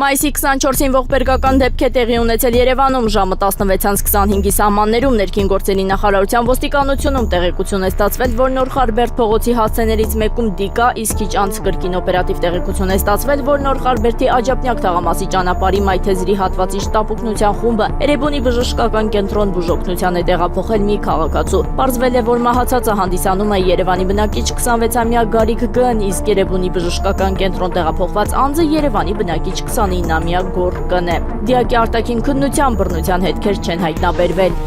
Մայիսի 24-ին ողբերգական դեպք է տեղի ունեցել Երևանում ժամը 16:25-ի սահմաններում ներքին գործերի նախարարության ոստիկանությունում տեղեկություն է ստացվել, որ Նոր Խարբերդ փողոցի հասցեներից մեկում դիկա, իսկ քիչ անց կրկին օպերատիվ տեղեկություն է ստացվել, որ Նոր Խարբերդի Աջափնյակ թաղամասի ճանապարհի Մայթեզրի հատվածի շտապ օգնության խումբը Էրեբունի բժշկական կենտրոն բուժօգնության է տեղափոխել մի քաղաքացու։ Պարզվել է, որ մահացածը հանդիսանում է Երևանի բնակիչ 26-ամյա Գարիկ Գ-ն, իսկ Էրեբունի բժշկական կենտրոն տեղափոխված անձը Երևանի բնակիչ 29-ամյա Գոր Կ-ն է։ Դիակի արտաքին քննության բռնության հետքեր չեն հայտնաբերվել։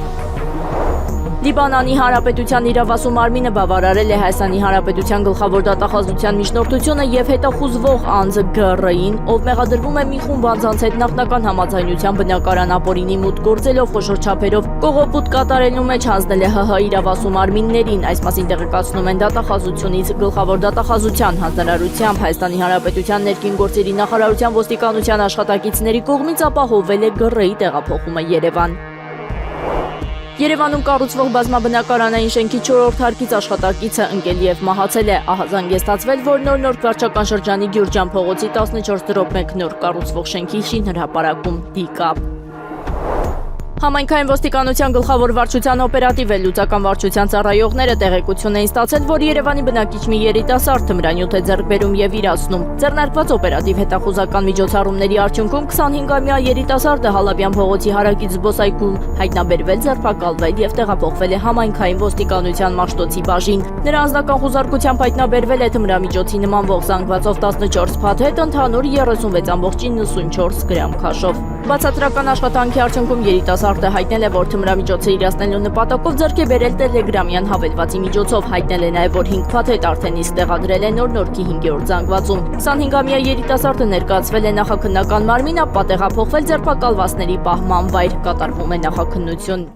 Լիբանանի Հանրապետության իրավասու մարմինը բավարարել է Հայաստանի Հանրապետության գլխավոր դատախազության միջնորդությունը եւ հետախուզվող անձը Գ-ին, ով մեղադրվում է մի խումբ անձանց հետ նախնական համաձայնության բնակարան ապօրինի մուտք գործելով խոշոր չափերով կողոպուտ կատարելու մեջ հանձնել է ՀՀ իրավասու մարմիններին։ Այս մասին տեղեկացնում են դատախազությունից գլխավոր դատախազության հանձնարարությամբ Հայաստանի Հանրապետության ներքին գործերի նախարարության ոստիկանության աշխատակիցների կողմից ապահովվել է Գ-ի տեղափոխումը Երևան։ Երևանում կառուցվող բազմաբնակարանային շենքի 4-րդ հարկից աշխատակիցը ընկել եւ մահացել է։ Ահազանգ է ստացվել, որ նոր վարչական շրջանի Գյուրջան փողոցի 14/1 նոր կառուցվող շենքի շինհրապարակում դիկա։ Համայնքային ոստիկանության գլխավոր վարչության օպերատիվ լուծական վարչության ծառայողները տեղեկություն էին ստացել, որ Երևանի բնակիչ մի երիտասարդ թմրանյութ է ձեռք բերում եւ իրացնում։ Ձեռնարկված օպերատիվ հետախուզական միջոցառումների արդյունքում 25-ամյա երիտասարդը Հալաբյան փողոցի հարակից զբոսայգում հայտնաբերվել, ձերբակալվել եւ տեղափոխվել է համայնքային ոստիկանության Մաշտոցի բաժին։ Նրա անձնական խուզարկությամբ հայտնաբերվել է թմրամիջոցի նմանվող զանգվածով 14 փաթեթ, ընդհանուր 36.94 գրամ քաշով։ Բացատրական աշխատանքի արդյունքում երիտասարդը հայտնել է, որ թմրամիջոցը իրացնելու նպատակով ձեռք է բերել տելեգրամյան հավելվածի միջոցով։ Հայտնել է նաև, որ 5 փաթեթ արդեն իսկ տեղադրել է Նոր-Նորքի 5-րդ զանգվածում։ 25-ամյա երիտասարդը ներկայացվել է նախաքննական մարմին, ապա տեղափոխվել ձերբակալվածների պահման վայր, կատարվում է նախաքննություն։